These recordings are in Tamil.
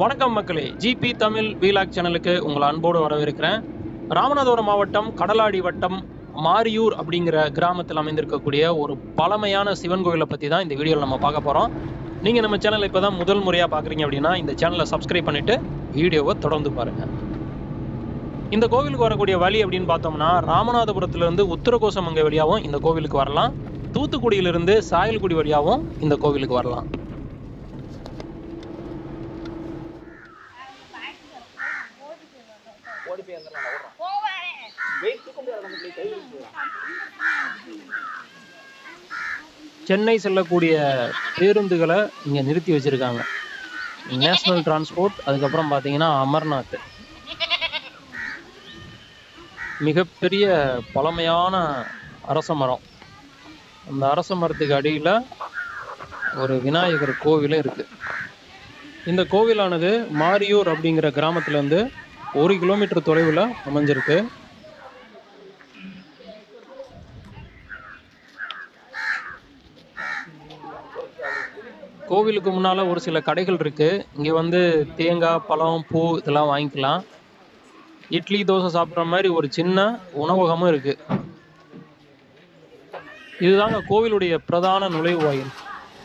வணக்கம் மக்களே, ஜிபி தமிழ் வீலாக் சேனலுக்கு உங்களை அன்போடு வரவேற்கிறேன். ராமநாதபுரம் மாவட்டம் கடலாடி வட்டம் மாரியூர் அப்படிங்கிற கிராமத்தில் அமைந்திருக்கக்கூடிய ஒரு பழமையான சிவன் கோயிலை பற்றி தான் இந்த வீடியோவில் நம்ம பார்க்க போகிறோம். நீங்கள் நம்ம சேனலை இப்போ தான் முதல் முறையாக பார்க்குறீங்க அப்படின்னா இந்த சேனலை சப்ஸ்கிரைப் பண்ணிவிட்டு வீடியோவை தொடர்ந்து பாருங்கள். இந்த கோவிலுக்கு வரக்கூடிய வழி அப்படின்னு பார்த்தோம்னா ராமநாதபுரத்துலேருந்து உத்தரகோசமங்கை வழியாகவும் இந்த கோவிலுக்கு வரலாம். தூத்துக்குடியிலிருந்து சாயல்குடி வழியாகவும் இந்த கோவிலுக்கு வரலாம். சென்னை செல்லக்கூடிய பேருந்துகளை இங்கே நிறுத்தி வச்சிருக்காங்க. நேஷனல் டிரான்ஸ்போர்ட், அதுக்கப்புறம் பார்த்தீங்கன்னா அமர்நாத். மிகப்பெரிய பழமையான அரச மரம். அந்த அரச மரத்துக்கு அடியில் ஒரு விநாயகர் கோவிலும் இருக்கு. இந்த கோவிலானது மாரியூர் அப்படிங்கிற கிராமத்துலேருந்து 1 கிலோமீட்டர் தொலைவில் அமைஞ்சிருக்கு. கோவிலுக்கு முன்னால் ஒரு சில கடைகள் இருக்குது. இங்கே வந்து தேங்காய், பழம், பூ இதெல்லாம் வாங்கிக்கலாம். இட்லி, தோசை சாப்பிட்ற மாதிரி ஒரு சின்ன உணவகமும் இருக்குது. இதுதாங்க கோவிலுடைய பிரதான நுழைவாயில்.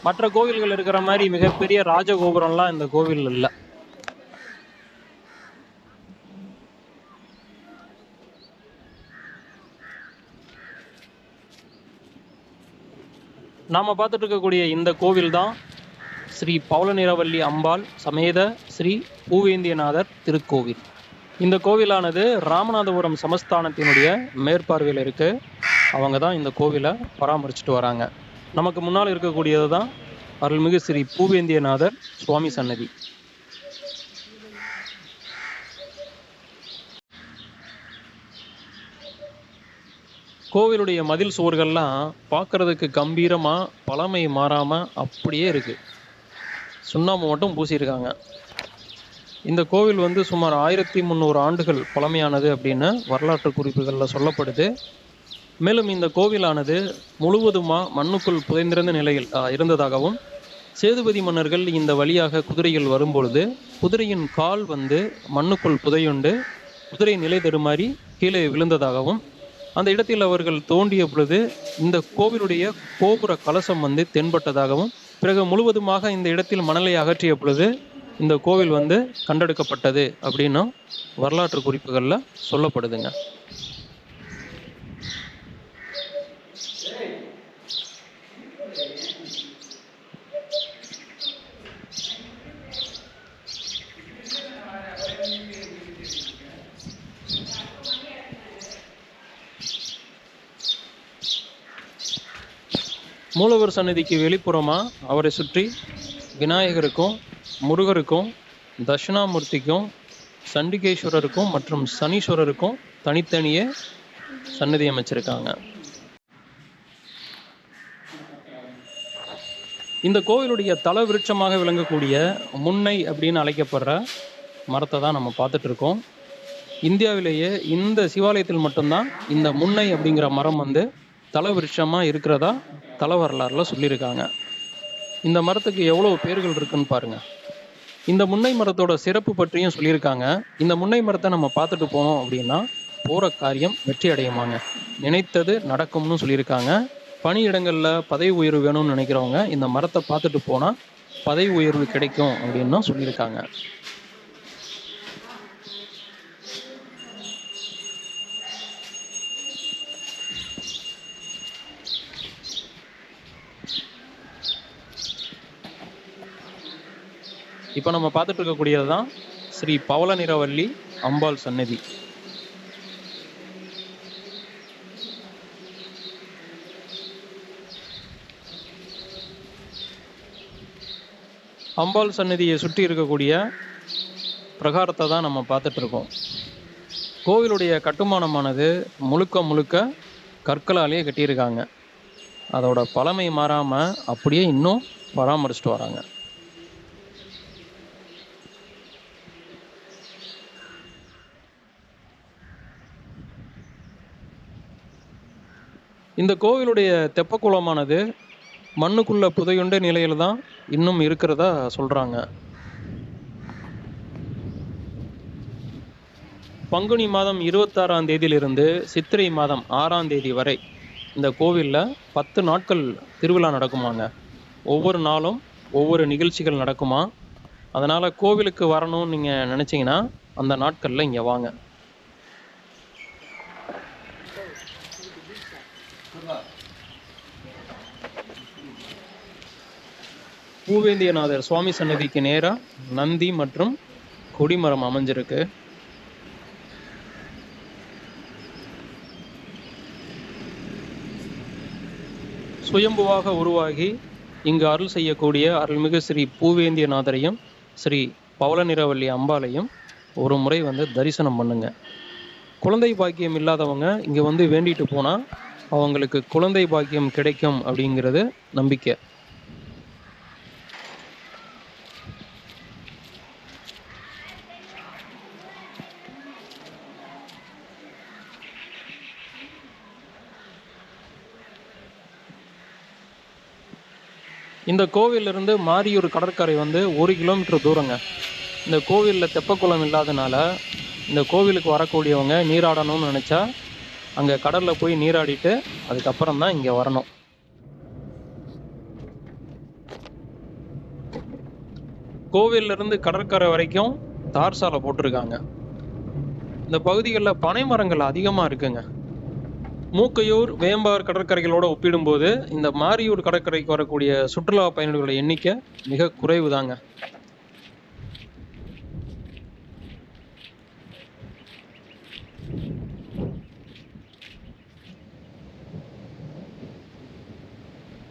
மற்ற கோவில்கள் இருக்கிற மாதிரி மிகப்பெரிய ராஜகோபுரம்லாம் இந்த கோவில் இல்லை. நாம் பார்த்துட்டு இருக்கக்கூடிய இந்த கோவில் தான் ஸ்ரீ பவளநிரவல்லி அம்பாள் சமேத ஸ்ரீ பூவேந்தியநாதர் திருக்கோவில். இந்த கோவிலானது ராமநாதபுரம் சமஸ்தானத்தினுடைய மேற்பார்வையில் இருக்கு. அவங்க தான் இந்த கோவிலை பராமரிச்சுட்டு வராங்க. நமக்கு முன்னால் இருக்கக்கூடியது தான் அருள்மிகு ஸ்ரீ பூவேந்தியநாதர் சுவாமி சன்னதி. கோவிலுடைய மதில் சுவர்கள்லாம் பார்க்கறதுக்கு கம்பீரமாக பழமை மாறாமல் அப்படியே இருக்குது. சுண்ணாம்பு மட்டும் பூசியிருக்காங்க. இந்த கோவில் வந்து சுமார் 1300 ஆண்டுகள் பழமையானது அப்படின்னு வரலாற்று குறிப்புகளில் சொல்லப்படுது. மேலும் இந்த கோவிலானது முழுவதுமாக மண்ணுக்குள் புதைந்திருந்த நிலையில் இருந்ததாகவும், சேதுபதி மன்னர்கள் இந்த வழியாக குதிரைகள் வரும்பொழுது குதிரையின் கால் வந்து மண்ணுக்குள் புதையுண்டு குதிரை நிலை தடுமாறி கீழே விழுந்ததாகவும், அந்த இடத்தில் அவர்கள் தோண்டிய பொழுது இந்த கோவிலுடைய கோபுர கலசம் வந்து தென்பட்டதாகவும், பிறகு முழுவதுமாக இந்த இடத்தில் மணலை அகற்றிய பொழுது இந்த கோவில் வந்து கண்டெடுக்கப்பட்டது அப்படின்னும் வரலாற்று குறிப்புகளில் சொல்லப்படுதுங்க. மூலவர் சன்னதிக்கு வெளிப்புறமாக அவரை சுற்றி விநாயகருக்கும், முருகருக்கும், தட்சிணாமூர்த்திக்கும், சண்டிகேஸ்வரருக்கும் மற்றும் சனீஸ்வரருக்கும் தனித்தனியே சன்னதி அமைச்சிருக்காங்க. இந்த கோவிலுடைய தல விருட்சமாக விளங்கக்கூடிய முன்னை அப்படின்னு அழைக்கப்படுற மரத்தை தான் நம்ம பார்த்துட்டு இருக்கோம். இந்தியாவிலேயே இந்த சிவாலயத்தில் மட்டும்தான் இந்த முன்னை அப்படிங்கிற மரம் வந்து தல விருட்சமாக இருக்கிறதா தல வரலாறுல சொல்லியிருக்காங்க. இந்த மரத்துக்கு எவ்வளோ பேர்கள் இருக்குன்னு பாருங்க. இந்த முன்னை மரத்தோட சிறப்பு பற்றியும் சொல்லியிருக்காங்க. இந்த முன்னை மரத்தை நம்ம பார்த்துட்டு போனோம் அப்படின்னா போகிற காரியம் வெற்றி அடையுமாங்க, நினைத்தது நடக்கும்னு சொல்லியிருக்காங்க. பணியிடங்களில் பதவி உயர்வு வேணும்னு நினைக்கிறவங்க இந்த மரத்தை பார்த்துட்டு போனால் பதவி உயர்வு கிடைக்கும் அப்படின்னு சொல்லியிருக்காங்க. இப்போ நம்ம பார்த்துட்டு இருக்கக்கூடியது தான் ஸ்ரீ பவளநிரவல்லி அம்பாள் சன்னதி. அம்பாள் சன்னதியை சுற்றி இருக்கக்கூடிய பிரகாரத்தை தான் நம்ம பார்த்துட்டு இருக்கோம். கோவிலுடைய கட்டுமானமானது முழுக்க கற்களாலேயே கட்டியிருக்காங்க. அதோட பழமை மாறாமல் அப்படியே இன்னும் பராமரிச்சுட்டு வராங்க. இந்த கோவிலுடைய தெப்பக்குளமானது மண்ணுக்குள்ள புதையுண்ட நிலையில தான் இன்னும் இருக்கிறதா சொல்றாங்க. பங்குனி மாதம் 26ஆம் தேதியிலிருந்து சித்திரை மாதம் 6ஆம் தேதி வரை இந்த கோவிலில் 10 நாட்கள் திருவிழா நடக்குமாங்க. ஒவ்வொரு நாளும் ஒவ்வொரு நிகழ்ச்சிகள் நடக்குமா. அதனால் கோவிலுக்கு வரணும்னு நீங்கள் நினச்சிங்கன்னா அந்த நாட்களில் இங்கே வாங்க. பூவேந்தியநாதர் சுவாமி சன்னதிக்கு நேராக நந்தி மற்றும் கொடிமரம் அமைஞ்சிருக்கு. சுயம்புவாக உருவாகி இங்கு அருள் செய்யக்கூடிய அருள்மிகு ஸ்ரீ பூவேந்தியநாதரையும் ஸ்ரீ பவளநிறவல்லி அம்பாளையும் ஒரு முறை தரிசனம் பண்ணுங்க. குழந்தை பாக்கியம் இல்லாதவங்க இங்கே வேண்டிட்டு போனால் அவங்களுக்கு குழந்தை பாக்கியம் கிடைக்கும் அப்படிங்கிறது நம்பிக்கை. இந்த கோவிலிருந்து மாரியூர் கடற்கரை 1 கிலோமீட்டர் தூரங்க. இந்த கோவிலில் தெப்பக்குளம் இல்லாதனால இந்த கோவிலுக்கு வரக்கூடியவங்க நீராடணும்னு நினச்சா அங்கே கடலில் போய் நீராடிட்டு அதுக்கப்புறம் தான் இங்கே வரணும். கோவிலிருந்து கடற்கரை வரைக்கும் தார் சாலை போட்டிருக்காங்க. இந்த பகுதிகளில் பனை மரங்கள் அதிகமாக இருக்குங்க. மூக்கையூர், வேம்பார் கடற்கரைகளோடு ஒப்பிடும்போது இந்த மாரியூர் கடற்கரைக்கு வரக்கூடிய சுற்றுலா பயணிகளோட எண்ணிக்கை மிக குறைவு தாங்க.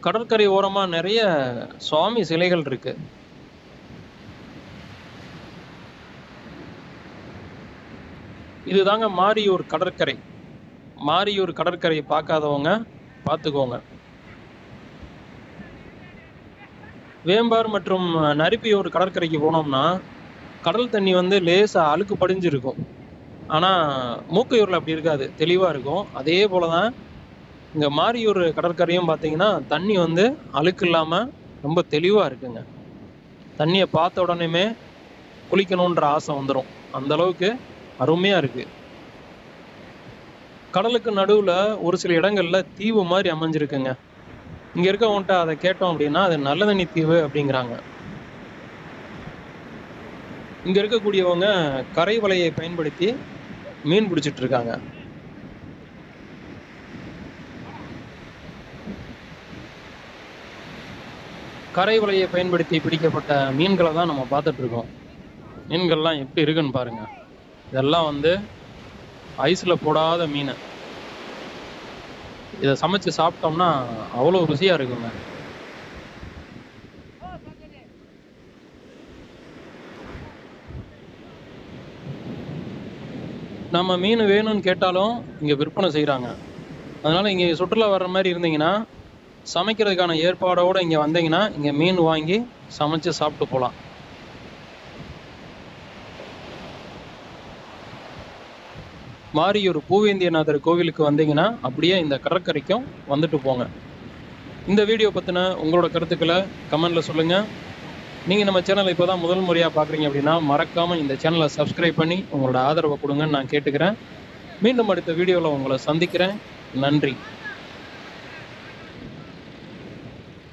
கடற்கரை ஓரமாக நிறைய சுவாமி சிலைகள் இருக்கு. இதுதாங்க மாரியூர் கடற்கரை. மாரியூர் கடற்கரையை பார்க்காதவங்க பார்த்துக்கோங்க. வேம்பார் மற்றும் நரிப்பியூர் கடற்கரைக்கு போனோம்னா கடல் தண்ணி லேசாக அழுக்கு படிஞ்சிருக்கும். ஆனால் மூக்கையூரில் அப்படி இருக்காது, தெளிவாக இருக்கும். அதே போல தான் இங்கே மாரியூர் கடற்கரையும் பார்த்தீங்கன்னா தண்ணி அழுக்கு இல்லாமல் ரொம்ப தெளிவாக இருக்குங்க. தண்ணியை பார்த்த உடனேமே குளிக்கணுன்ற ஆசை வந்துடும். அந்த அளவுக்கு அருமையாக இருக்குது. கடலுக்கு நடுவில் ஒரு சில இடங்களில் தீவு மாதிரி அமைஞ்சிருக்குங்க. இங்கே இருக்கவன்ட்ட அதை கேட்டோம் அப்படின்னா அது நல்ல தண்ணி தீவு அப்படிங்கிறாங்க. இங்கே இருக்கக்கூடியவங்க கரை வலையை பயன்படுத்தி மீன் பிடிச்சிட்டு இருக்காங்க. கரை வலையை பயன்படுத்தி பிடிக்கப்பட்ட மீன்களை தான் நம்ம பார்த்துட்டு இருக்கோம். மீன்கள்லாம் எப்படி இருக்குன்னு பாருங்க. இதெல்லாம் ஐஸில் போடாத மீன். இதை சமைச்சு சாப்பிட்டோம்னா அவ்வளோ ருசியாக இருக்குங்க. நம்ம மீன் வேணும்னு கேட்டாலும் இங்கே விற்பனை செய்கிறாங்க. அதனால் இங்கே சுற்றுலா வர்ற மாதிரி இருந்தீங்கன்னா சமைக்கிறதுக்கான ஏற்பாடோடு இங்கே வந்தீங்கன்னா இங்கே மீன் வாங்கி சமைச்சு சாப்பிட்டு போகலாம். மாரியூர் பூவேந்தியநாதர் கோவிலுக்கு வந்தீங்கன்னா அப்படியே இந்த கடற்கரைக்கும் வந்துட்டு போங்க. இந்த வீடியோ பற்றின உங்களோட கருத்துக்களை கமெண்டில் சொல்லுங்கள். நீங்கள் நம்ம சேனலை இப்போ தான் முதல் முறையாக பார்க்குறீங்க அப்படின்னா மறக்காமல் இந்த சேனலை சப்ஸ்கிரைப் பண்ணி உங்களோட ஆதரவை கொடுங்கன்னு நான் கேட்டுக்கிறேன். மீண்டும் அடுத்த வீடியோவில் உங்களை சந்திக்கிறேன். நன்றி.